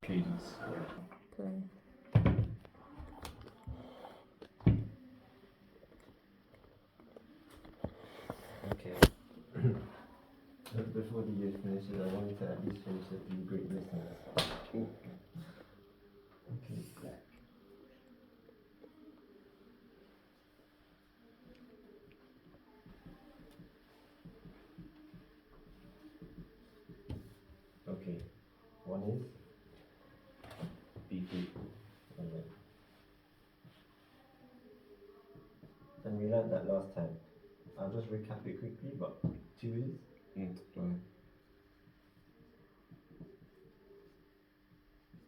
Cadence. Play. Okay. Before the year finishes, I wanted to at least finish a few great listeners. Okay. Okay. One is Be fruitful. okay. And we learned that last time. I'll just recap it quickly, but 2 is Multiply.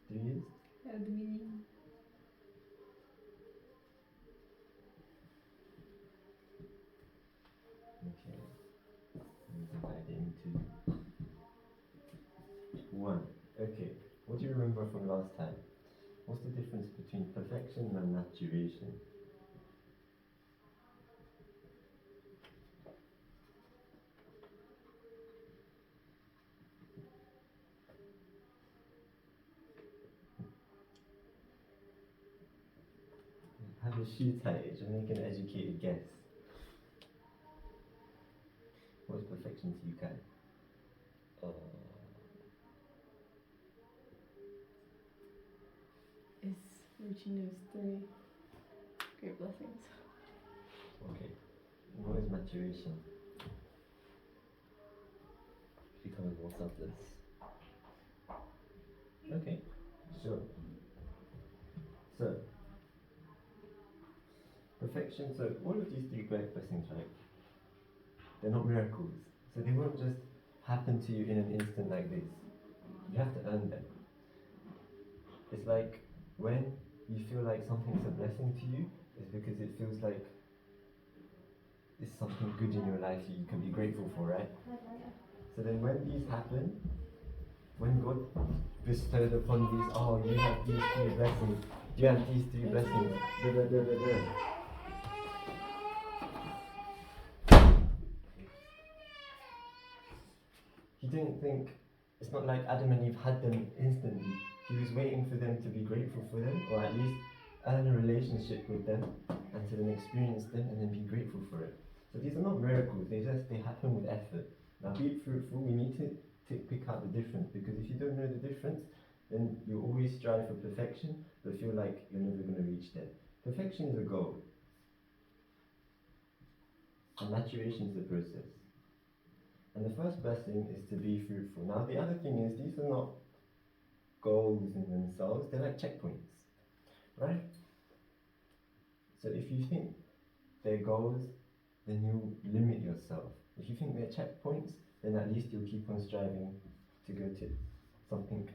3 is Have the meaning. okay. And divide it into 1. Okay. What do you remember from last time? What's the difference between perfection and maturation? Have a shoe tight and make an educated guess. What's perfection to you, Kai? It's reaching those 3 great blessings. Okay. What is maturation? Becoming more selfless. Okay, sure. So, perfection, so all of these 3 great blessings, right? They're not miracles. So they won't just happen to you in an instant like this. You have to earn them. It's like when you feel like something's a blessing to you, it's because it feels like it's something good in your life you can be grateful for, right? So then when these happen, when God bestowed upon these, oh, you have these 3 blessings, you have these 3 blessings, da da da da da. He didn't think, it's not like Adam and Eve had them instantly. He was waiting for them to be grateful for them, or at least earn a relationship with them, and to then experience them and then be grateful for it. So these are not miracles, they happen with effort. Now be fruitful, we need to pick out the difference, because if you don't know the difference, then you always strive for perfection, but feel like you're never going to reach there. Perfection is a goal, and maturation is the process. And the first blessing is to be fruitful. Now the other thing is, these are not goals in themselves, they're like checkpoints, right? So if you think they're goals, then you limit yourself. If you think they're checkpoints, then at least you'll keep on striving to go to something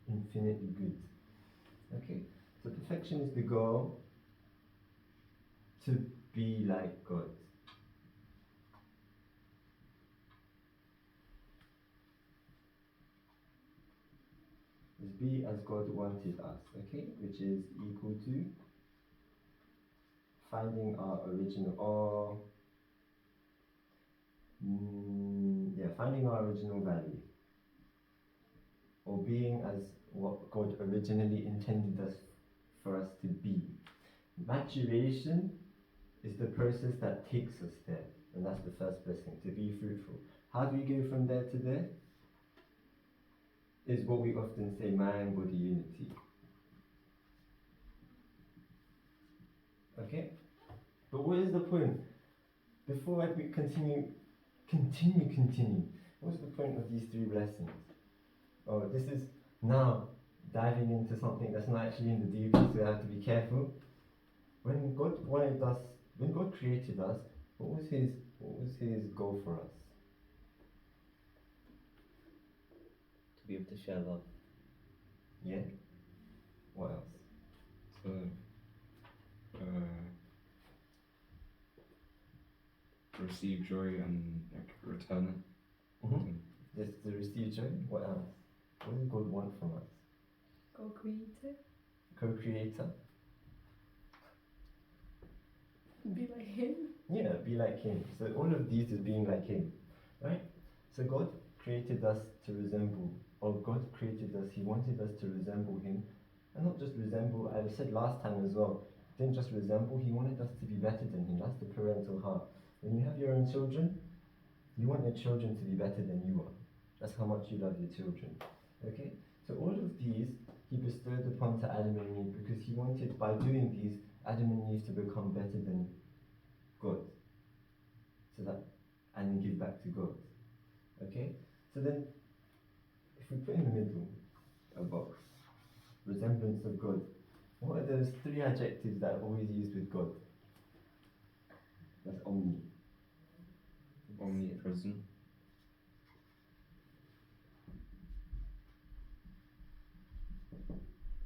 infinitely good. Okay, so perfection is the goal to be like God. Is be as God wanted us, okay, which is equal to finding our original, or finding our original value, or being as what God originally intended us for us to be. Maturation is the process that takes us there, and that's the first blessing, to be fruitful. How do we go from there to there? Is what we often say, mind body unity. Okay? But what is the point? Before we continue, what's the point of these 3 blessings? Oh, this is now diving into something that's not actually in the DP, so we have to be careful. When God wanted us, when God created us, what was his goal for us? To be able to share love. Yeah? What else? To receive joy and like return it. Just to receive joy. What else? What does God want from us? Co-creator. Co-creator. Be like him. Yeah, be like him. So all of these is being like him, right? So God created us to resemble, or God created us, He wanted us to resemble Him. And not just resemble, I said last time as well, didn't just resemble, He wanted us to be better than Him. That's the parental heart. When you have your own children, you want your children to be better than you are. That's how much you love your children. Okay? So all of these He bestowed upon to Adam and Eve because He wanted, by doing these, Adam and Eve to become better than God. So that, and give back to God. Okay? So then, if we put in the middle a box, resemblance of God, what are those three adjectives that are always used with God? That's omni. Omnipresent.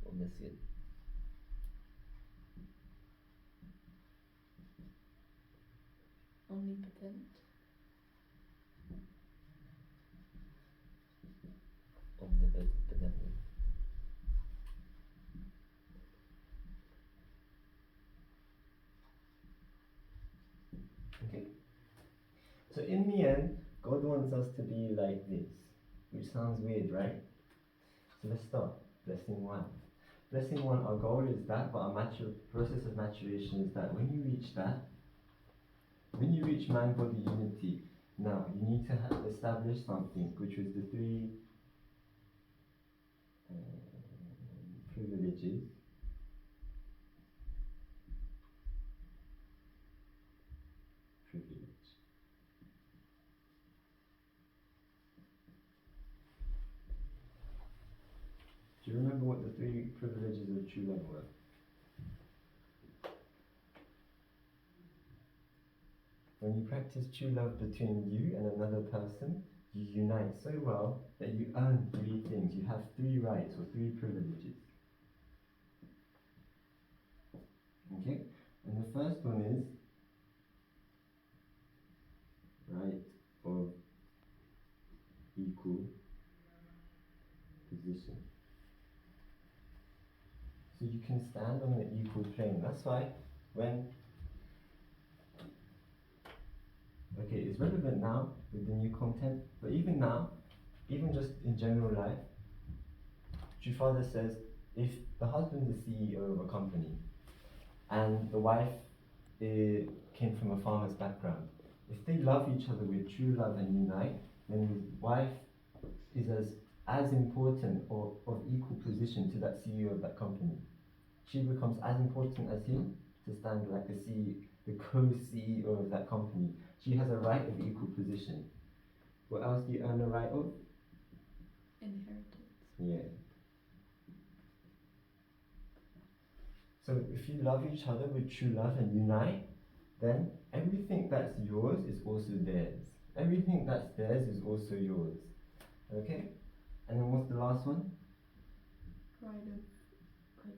Omniscient. Omnipotent. Omnibenevolent. Okay? So in the end, God wants us to be like this, which sounds weird, right? So let's start. Blessing 1. Blessing 1, our goal is that, but our process of maturation is that when you reach that, when you reach mind-body unity, now you need to establish something, which was the three privileges. Do you remember what the three privileges of true love were? When you practice true love between you and another person, you unite so well that you earn three things. You have three rights or three privileges. Okay? And the first one is right of equal position. So you can stand on the equal plane. That's why when okay, it's relevant now with the new content, but even now, even just in general life, True Father says if the husband is CEO of a company and the wife came from a farmer's background, if they love each other with true love and unite, then his wife is as important or of equal position to that CEO of that company. She becomes as important as him to stand like the co-CEO of that company. She has a right of equal position. What else do you earn a right of? Inheritance. Yeah. So if you love each other with true love and unite, then everything that's yours is also theirs. Everything that's theirs is also yours. Okay? And then what's the last one? Right of, like,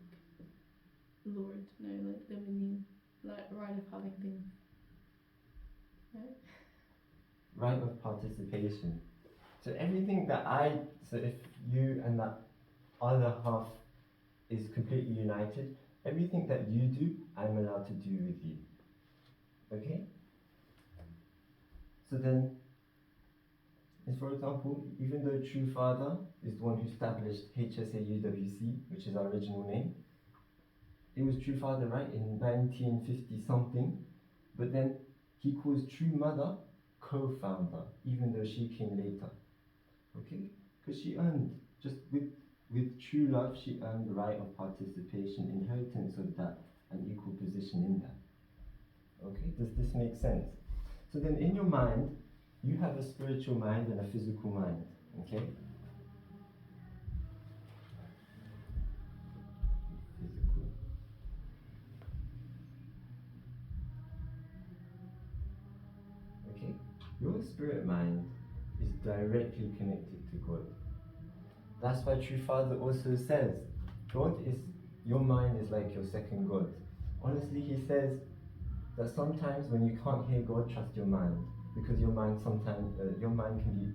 Lord, no, like dominion, like right of having things. Right? Right of participation. So everything that so if you and that other half is completely united, everything that you do, I'm allowed to do with you. Okay? So then, for example, even though True Father is the one who established HSAUWC, which is our original name, it was True Father, right, in 1950 something, but then he calls True Mother co-founder, even though she came later. Okay? Because she earned, just with true love, she earned the right of participation, inheritance of that, and equal position in that. Okay? Does this make sense? So then in your mind, you have a spiritual mind and a physical mind. Okay? Physical. Okay? Your spirit mind is directly connected to God. That's why True Father also says, your mind is like your second God. Honestly, he says that sometimes when you can't hear God, trust your mind. Because your mind can be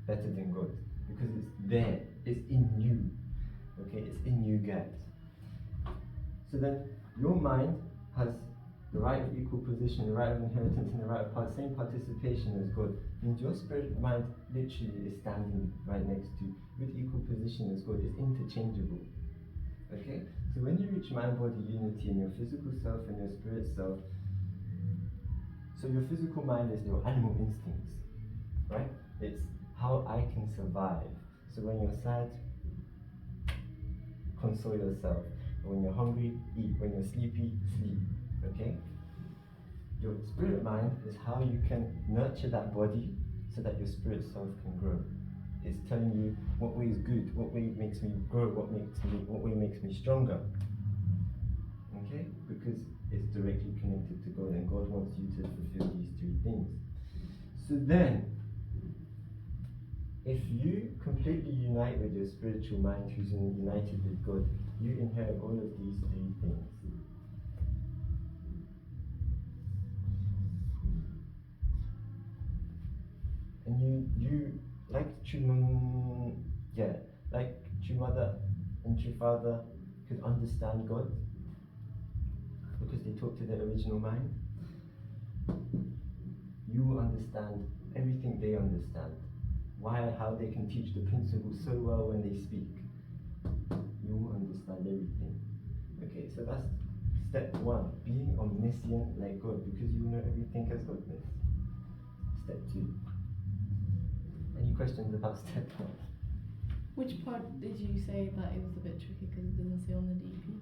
better than God. Because it's there, it's in you. Okay, it's in you guys. So then, your mind has the right of equal position, the right of inheritance, and the right of same participation as God, means your spirit mind literally is standing right next to, with equal position as God. It's interchangeable. Okay? So when you reach mind-body unity in your physical self and your spirit self, so your physical mind is your animal instincts, right? It's how I can survive. So when you're sad, console yourself. When you're hungry, eat. When you're sleepy, sleep. Okay? Your spirit mind is how you can nurture that body so that your spirit self can grow. It's telling you what way is good, what way makes me grow, what way makes me stronger. Okay? Because it's directly connected to God, and God wants you to fulfill these three things. So then, if you completely unite with your spiritual mind who's united with God, you inherit all of these three things. And you like true mother and true father could understand God because they talk to their original mind. You will understand everything they understand. How they can teach the principles so well when they speak. You will understand everything. Okay, so that's step one, being omniscient like God, because you know everything as God knows. Step two. Any questions about step one? Which part did you say that it was a bit tricky because it doesn't say on the DP?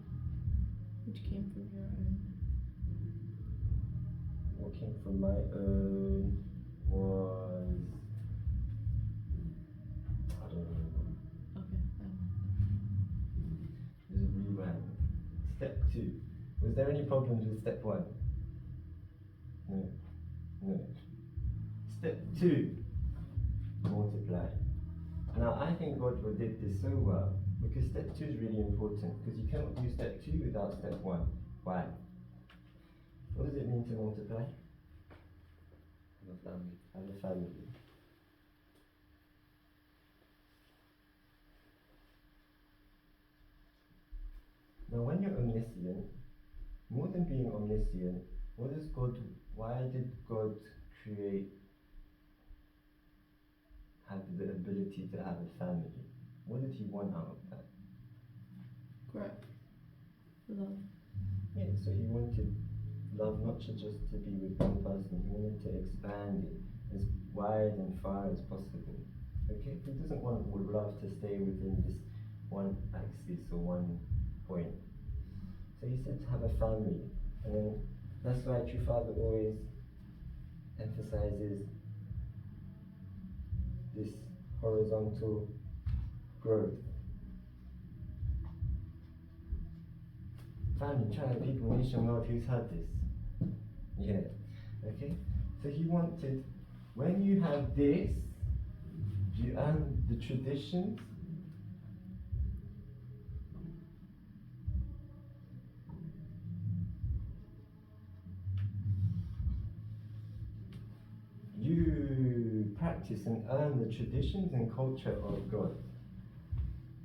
Which came from your own? What came from my own was, I don't remember. Okay, There's a rewind. Step two. Was there any problems with step one? No. Step two, multiply. Now I think God did this so well because step two is really important because you cannot do step two without step one. Why? What does it mean to multiply? Have a family. Have a family. Now when you're omniscient, more than being omniscient, why did God create, have the ability to have a family? What did he want out of that? correct. Love. Yeah, so he wanted love not just to be with one person, he wanted to expand it as wide and far as possible. Okay? He doesn't want love to stay within this one axis or one point. So he said to have a family. And then that's why True Father always emphasizes this horizontal growth. Family, trying people nationwide who's had this. Yeah. Okay? So he wanted, when you have this, you earn the traditions. You practice and earn the traditions and culture of God.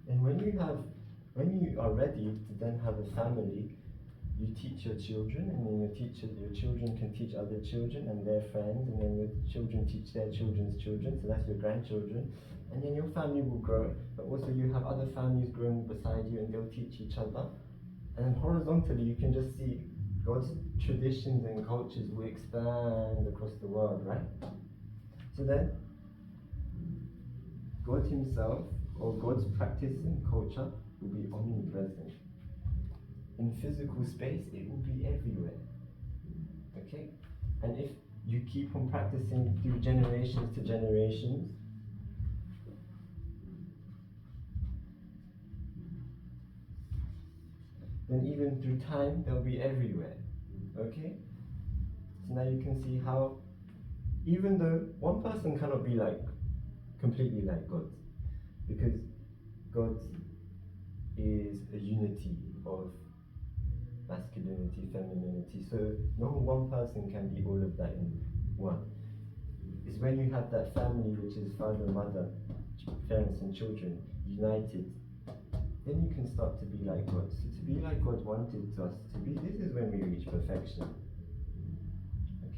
And when you are ready to then have a family, you teach your children, and then your children can teach other children and their friends, and then your children teach their children's children, so that's your grandchildren. And then your family will grow, but also you have other families growing beside you and they'll teach each other. And then horizontally you can just see God's traditions and cultures will expand across the world, right? So then, God himself, or God's practice and culture, will be omnipresent. In physical space, it will be everywhere. Okay? And if you keep on practicing through generations to generations, then even through time, they'll be everywhere. Okay? So now you can see how, even though one person cannot be completely like God, because God is a unity of masculinity, femininity, so no one person can be all of that in one. It's when you have that family, which is father, mother, parents and children, united, then you can start to be like God. So to be like God wanted us to be, this is when we reach perfection.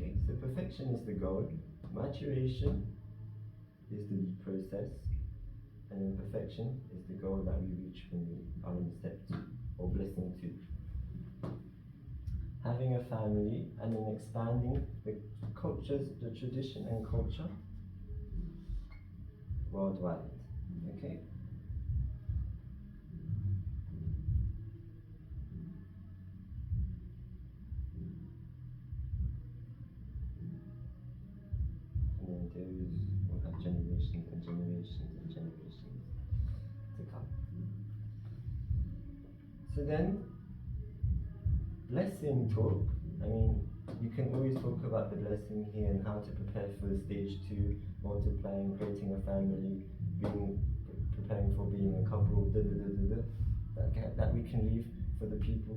Okay, so perfection is the goal, maturation is the process, and then perfection is the goal that we reach when we are in step 2, or blessing 2. Having a family and then expanding the cultures, the tradition and culture worldwide. Okay? And then those will have generations and generations and generations to come. So then, blessing talk, I mean, you can always talk about the blessing here and how to prepare for stage 2, multiplying, creating a family, preparing for being a couple, that we can leave for the people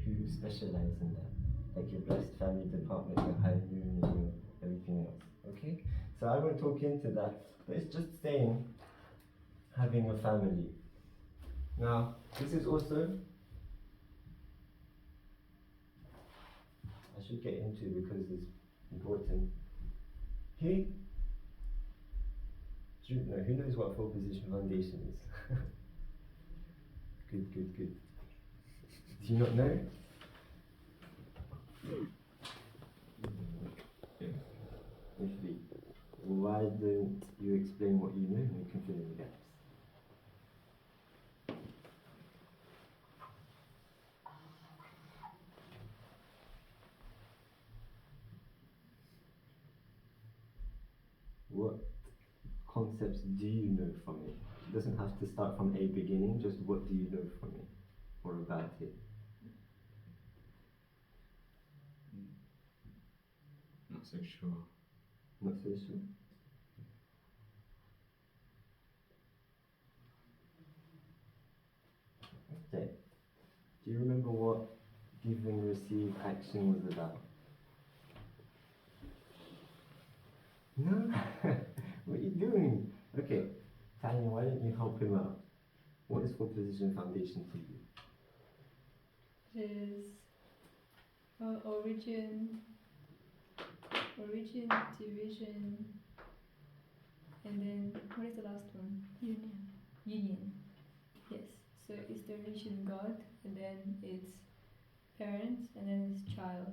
who specialize in that, like your blessed family department, your high moon, and your everything else. Okay, so I won't talk into that, but it's just saying having a family. Now, this is also, I should get into because it's important. Who knows what 4-position foundation is? Good. Do you not know? Iffy. Why don't you explain what you know and we can fill in the gaps? What concepts do you know from it? It doesn't have to start from a beginning, just what do you know from it or about it? Not so sure. Not so sure? Okay. Do you remember what give and receive action was about? No? What are you doing? Okay, Tanya, why don't you help him out? What is 4-position foundation to you? Is origin, division, and then what is the last one? Union. Yes. So it's the origin God, and then it's parents, and then it's child.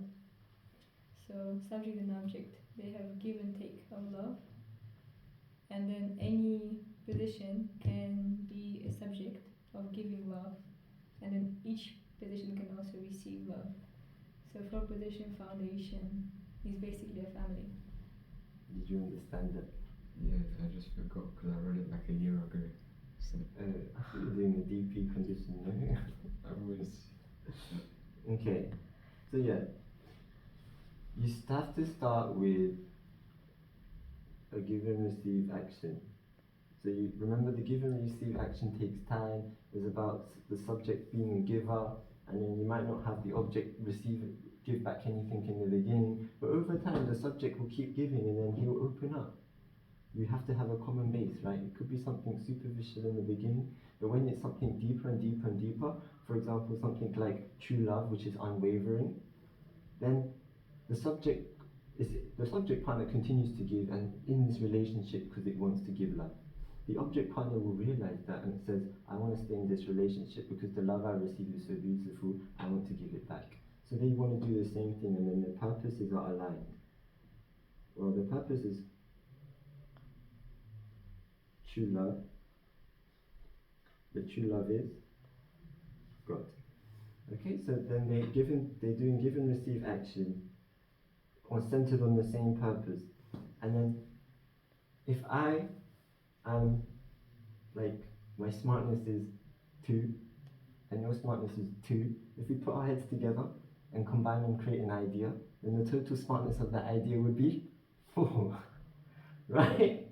So subject and object, they have give and take of love, and then any position can be a subject of giving love, and then each position can also receive love. So 4-position foundation is basically a family. Did you understand that? Yeah, I just forgot because I read it like a year ago. So You're doing a DP condition, no? I was. Okay, so yeah, you have to start with a give and receive action. So you remember the give and receive action takes time, is about the subject being a giver, and then you might not have the object give back anything in the beginning, but over time the subject will keep giving and then he'll open up. You have to have a common base, right? It could be something superficial in the beginning, but when it's something deeper and deeper and deeper, for example, something like true love, which is unwavering, then the subject partner continues to give, and in this relationship because it wants to give love. The object partner will realize that and it says, I want to stay in this relationship because the love I receive is so beautiful, I want to give it back. So they want to do the same thing, and then the purposes are aligned. Well, the purpose is true love. The true love is God. Okay, so then they're doing give and receive action or centered on the same purpose. And then if I am like my smartness is 2 and your smartness is 2, if we put our heads together and combine and create an idea, then the total smartness of that idea would be 4. Right?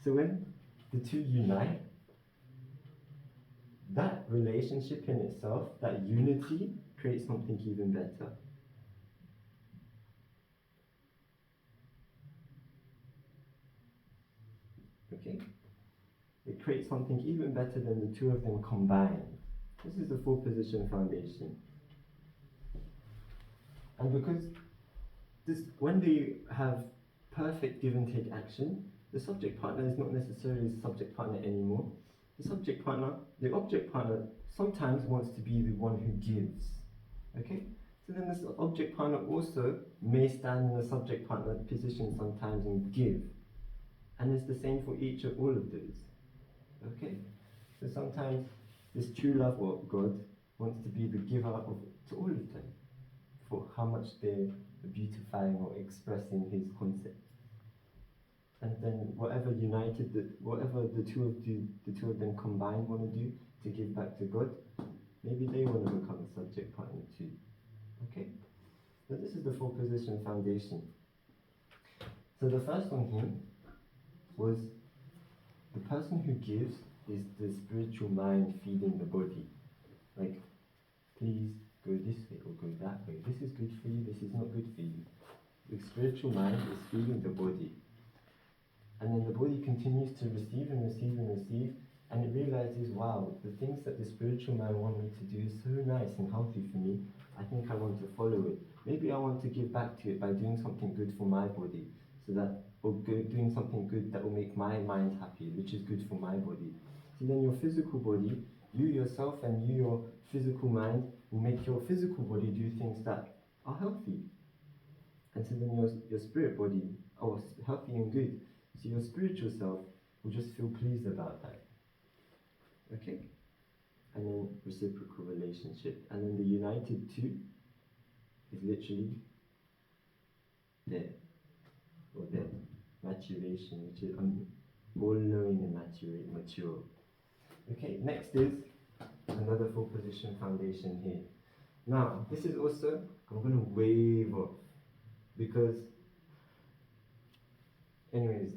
So when the 2 unite, that relationship in itself, that unity, creates something even better. Okay? It creates something even better than the 2 of them combined. This is the 4-position foundation. And because when they have perfect give and take action, the subject partner is not necessarily the subject partner anymore. The object partner sometimes wants to be the one who gives. Okay? So then this object partner also may stand in the subject partner position sometimes and give. And it's the same for each of all of those. Okay? So sometimes this true love of God wants to be the giver to all of them for how much they're beautifying or expressing his concept. And then whatever the two of them combined want to do to give back to God, maybe they want to become a subject partner too. Okay? So this is the four position foundation. So the first one here was the person who gives is the spiritual mind feeding the body. Like, please go this way or go that way. This is good for you, this is not good for you. The spiritual mind is feeding the body. And then the body continues to receive and receive and receive, and it realizes, wow, the things that the spiritual mind wants me to do is so nice and healthy for me. I think I want to follow it. Maybe I want to give back to it by doing something good for my body, doing something good that will make my mind happy, which is good for my body. So then your physical body, you yourself and your physical mind will make your physical body do things that are healthy. And so then your spirit body, healthy and good. So your spiritual self will just feel pleased about that. Okay? And then reciprocal relationship. And then the united two is literally there. Or there. Maturation, which is all-knowing and mature. Okay, next is another full position foundation here. Now, this is also, I'm going to wave off. Because, anyways,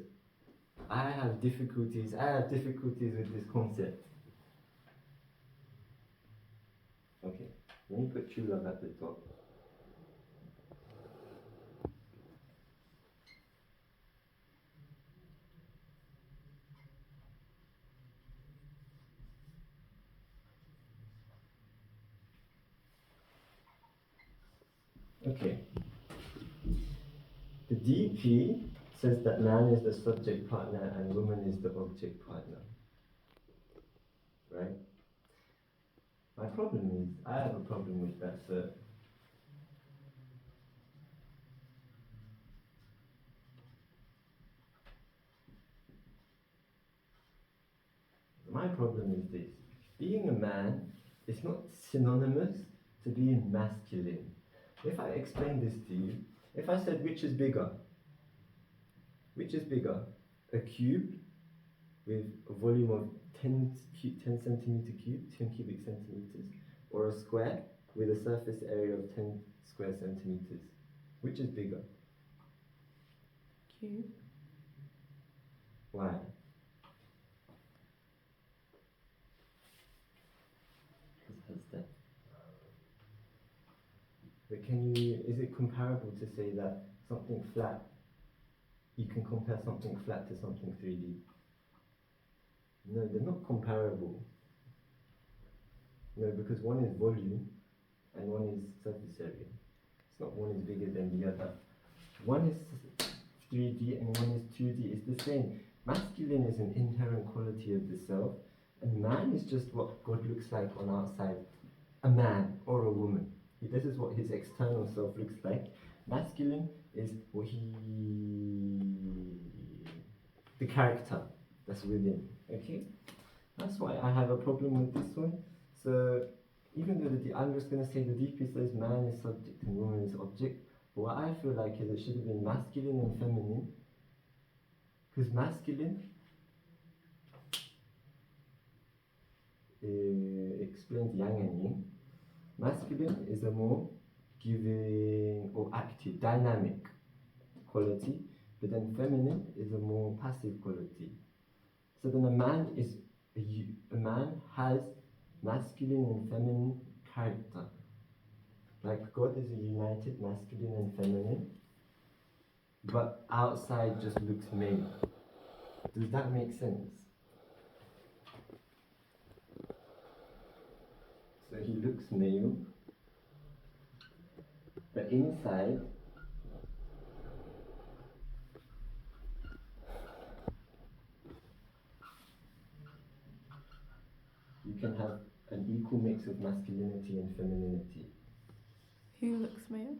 I have difficulties with this concept. Okay, let me put true love at the top. Okay. The DP says that man is the subject partner and woman is the object partner. Right? My problem is, I have a problem with that, sir. My problem is this. Being a man is not synonymous to being masculine. If I explain this to you, if I said which is bigger? Which is bigger? A cube with a volume of 10 centimeter cube, 10 cubic centimeters, or a square with a surface area of 10 square centimeters. Which is bigger? Cube. Why? Because it has depth. But is it comparable to say that something flat, you can compare something flat to something 3D? No, they're not comparable. No, because one is volume and one is surface area. It's not one is bigger than the other. One is 3D and one is 2D. It's the same. Masculine is an inherent quality of the self, and man is just what God looks like on outside. A man or a woman. This is what his external self looks like. Masculine is the character that's within. Okay? That's why I have a problem with this one. So even though I'm just going to say the DP says man is subject and woman is object, but what I feel like is it should have been masculine and feminine, because masculine explains yang and yin. Masculine is a more giving or active, dynamic quality, but then feminine is a more passive quality. So then a man has masculine and feminine character. Like God is a united masculine and feminine, but outside just looks male. Does that make sense? So he looks male, but inside can have an equal mix of masculinity and femininity. Who looks male?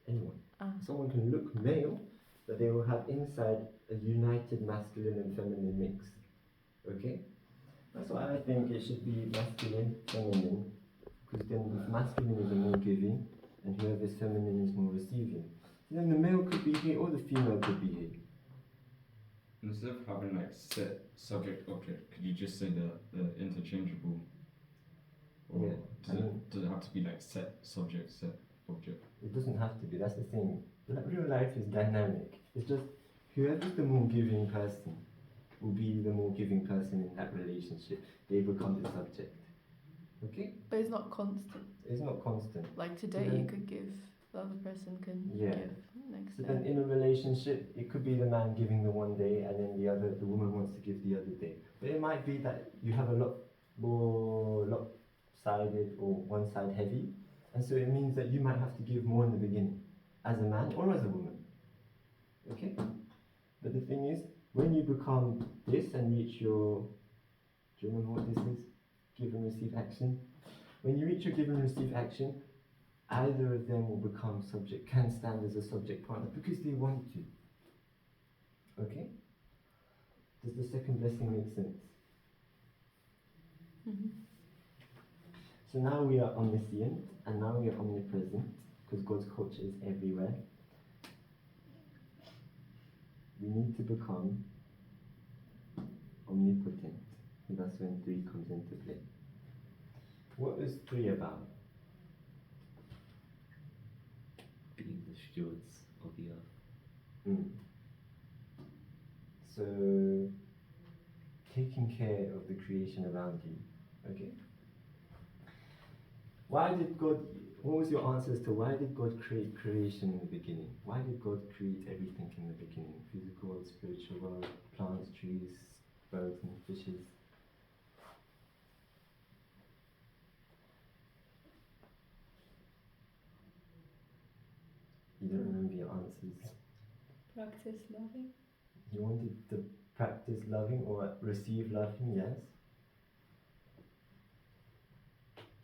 Anyone. Ah. Someone can look male, but they will have inside a united masculine and feminine mix. Okay? That's why I think it should be masculine, feminine, because then the masculine is more giving, and whoever's feminine is more receiving. So then the male could be here, or the female could be here. Instead of having like set subject object, could you just say the interchangeable? Or Yeah, does it have to be like set subject, set object? It doesn't have to be, that's the thing. Real life is dynamic. It's just whoever's the more giving person will be the more giving person in that relationship. They become the subject. Okay? But it's not constant. It's not constant. Like today, Yeah. you could give, the other person can Yeah. give next So day. then in a relationship, it could be the man giving the one day and then the woman wants to give the other day. But it might be that you have a lot more lopsided or one side heavy. And so it means that you might have to give more in the beginning, as a man or as a woman. Okay? But the thing is, when you become this and reach your, do you remember what this is? Give and receive action. When you reach your give and receive action, either of them will become subject, can stand as a subject partner because they want to. Okay? Does the second blessing make sense? Mm-hmm. So now we are omniscient and now we are omnipresent because God's culture is everywhere. We need to become omnipotent. And that's when 3 comes into play. What is 3 about? Being the stewards of the earth. So, taking care of the creation around you. Okay? Why did God, what was your answer as to why did God create creation in the beginning? Why did God create everything in the beginning? Physical world, spiritual world, plants, trees, birds and fishes. You don't remember your answers. Practice loving. You wanted to practice loving or receive loving, yes?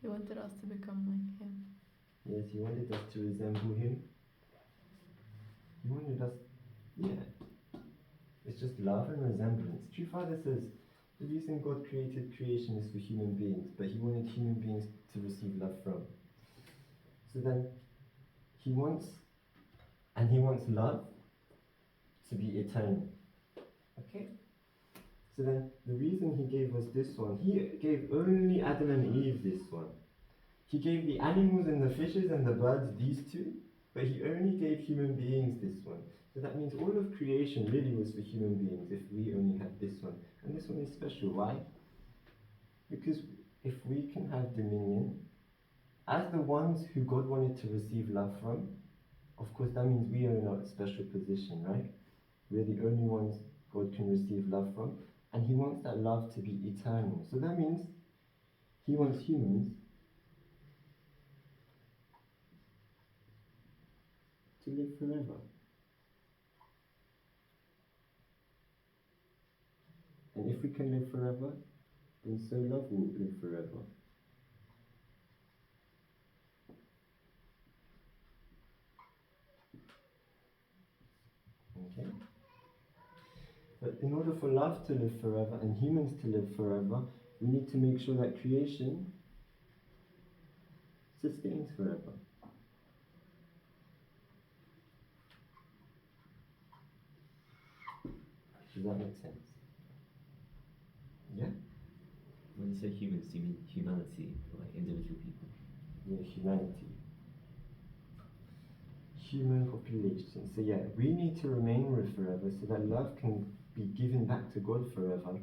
He wanted us to become like him. Yes, you wanted us to resemble him. You wanted us, yeah. It's just love and resemblance. True Father says, the reason God created creation is for human beings, but he wanted human beings to receive love from. So then, he wants love to be eternal. Okay? So then, the reason he gave us this one, he gave only Adam and Eve this one. He gave the animals and the fishes and the birds these 2, but he only gave human beings this one. So that means all of creation really was for human beings if we only had this one. And this one is special. Why? Because if we can have dominion, as the ones who God wanted to receive love from, of course that means we are in a special position, right? We're the only ones God can receive love from. And he wants that love to be eternal. So that means he wants humans to live forever. And if we can live forever, then so love will live forever. Okay? But in order for love to live forever and humans to live forever, we need to make sure that creation sustains forever. Does that make sense? Yeah? When you say humans, do you mean humanity, like individual people? Yeah, humanity. Human population. So yeah, we need to remain with forever so that love can be given back to God forever.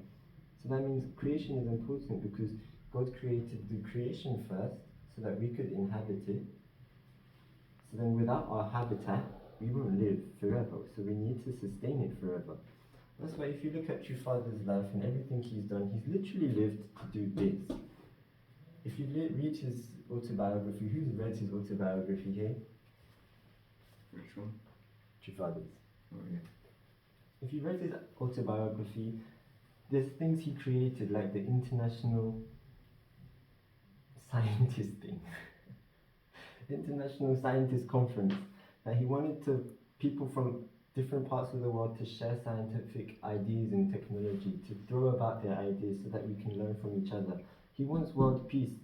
So that means creation is important because God created the creation first so that we could inhabit it. So then without our habitat, we won't live forever. So we need to sustain it forever. That's why if you look at your father's life and everything he's done, he's literally lived to do this. If you read his autobiography, who's read his autobiography here? Which one? Your father's. Oh yeah. If you read his autobiography, there's things he created, like the international scientist thing, international scientist conference, that he wanted people from different parts of the world to share scientific ideas and technology, to throw about their ideas so that we can learn from each other. He wants world peace.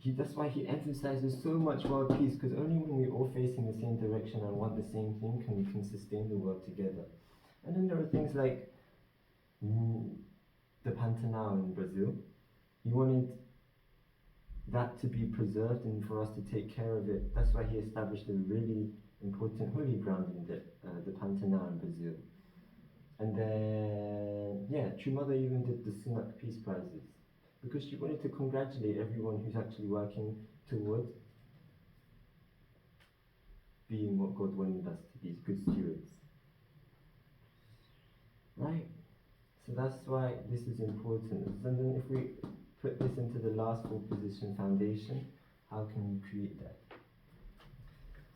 That's why he emphasizes so much world peace, because only when we're all facing the same direction and want the same thing can we sustain the world together. And then there are things like the Pantanal in Brazil. He wanted that to be preserved and for us to take care of it. That's why he established a really important holy ground in the Pantanal in Brazil. And then, yeah, True Mother even did the Sunak Peace Prizes, because she wanted to congratulate everyone who's actually working towards being what God wanted us to be, good stewards. Right? So that's why this is important. And then if we put this into the last four position foundation, how can we create that?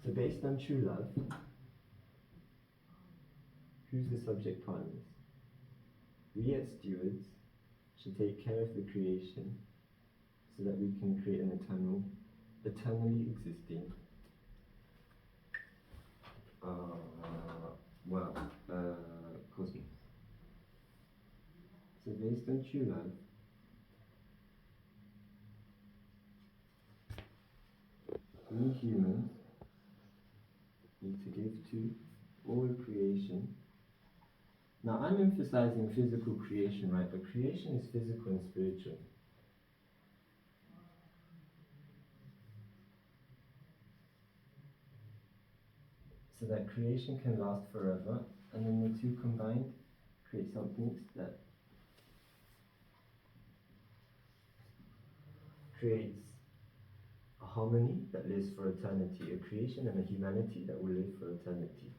So based on true love, who's the subject partners? We as stewards should take care of the creation so that we can create an eternally existing cosmos. So based on true love, we humans need to give to all creation. Now I'm emphasizing physical creation, right? But creation is physical and spiritual. So that creation can last forever, and then the two combined create something that creates a harmony that lives for eternity, a creation and a humanity that will live for eternity.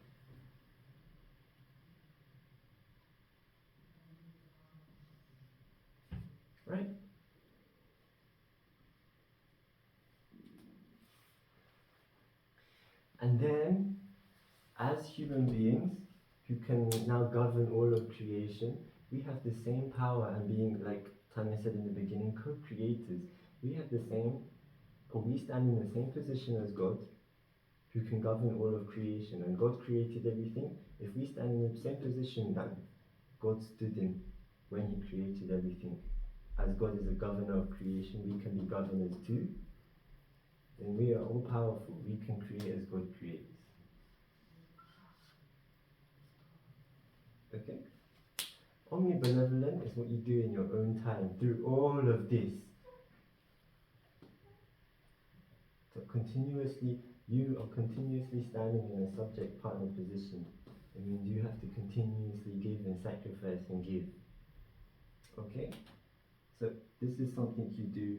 Right? And then, as human beings who can now govern all of creation, we have the same power, and being, like Tanya said in the beginning, co-creators, we have the same, or we stand in the same position as God, who can govern all of creation. And God created everything. If we stand in the same position that God stood in when he created everything, as God is a governor of creation, we can be governors too. Then we are all powerful. We can create as God creates. Okay? Omnibenevolent is what you do in your own time through all of this. So you are continuously standing in a subject partner position. It means you have to continuously give and sacrifice and give. Okay? So this is something you do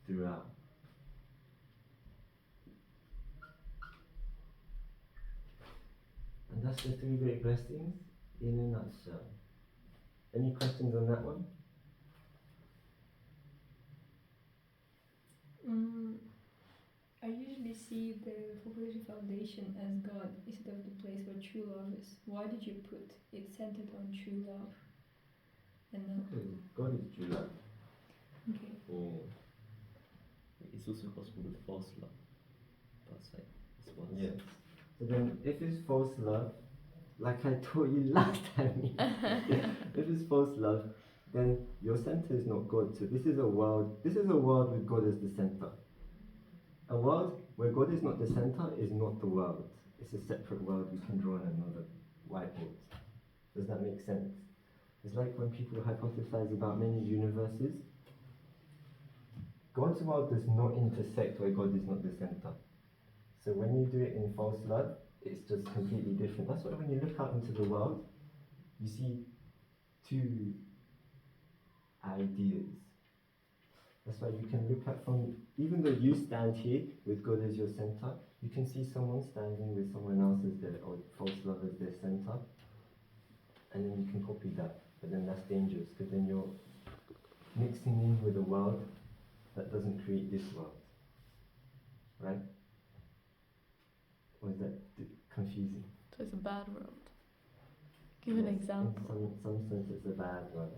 throughout. And that's the three great blessings in a nutshell. Any questions on that one? I usually see the Foundation Foundation as God instead of the place where true love is. Why did you put it centered on true love? And not God is true love. okay. Or it's also possible with false love. That's like it's one. Yes. So then, if it's false love, like I taught you last time, if it's false love, then your center is not God. So this is a world with God as the center. A world where God is not the center is not the world. It's a separate world we can draw on another whiteboard. Does that make sense? It's like when people hypothesize about many universes. God's world does not intersect where God is not the center. So when you do it in false love, it's just completely different. That's why when you look out into the world, you see two ideas. That's why you can look at from, even though you stand here with God as your center, you can see someone standing with someone else as their, or false love as their center. And then you can copy that. But then that's dangerous, because then you're mixing in with a world that doesn't create this world. Right? Or is that confusing? So it's a bad world. Give an Yes, example. In some sense, it's a bad word.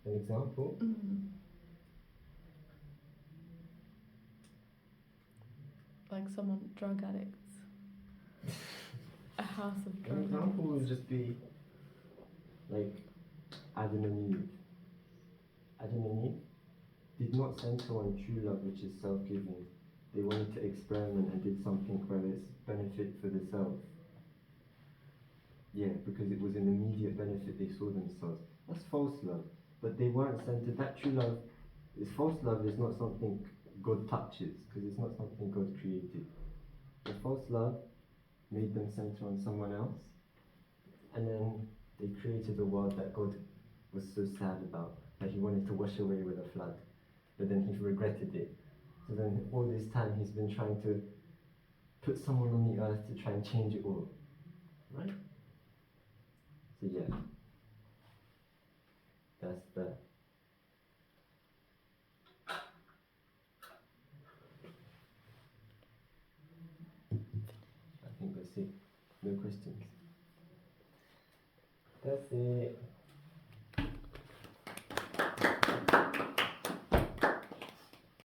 An example? Like someone, drug addicts. A house of An drug example would addicts. just be like Adam and Eve. Adam and Eve did not center on true love, which is self-giving. They wanted to experiment and did something where it's benefit for the self. Yeah, because it was an immediate benefit they saw themselves. That's false love. But they weren't centered. That true love is false love is not something God touches, because it's not something God created. The false love made them center on someone else, and then they created a world that God was so sad about, that he wanted to wash away with a flood, but then he regretted it. So then all this time he's been trying to put someone on the earth to try and change it all, right? So yeah, that's that. I think that's it. No questions. That's it.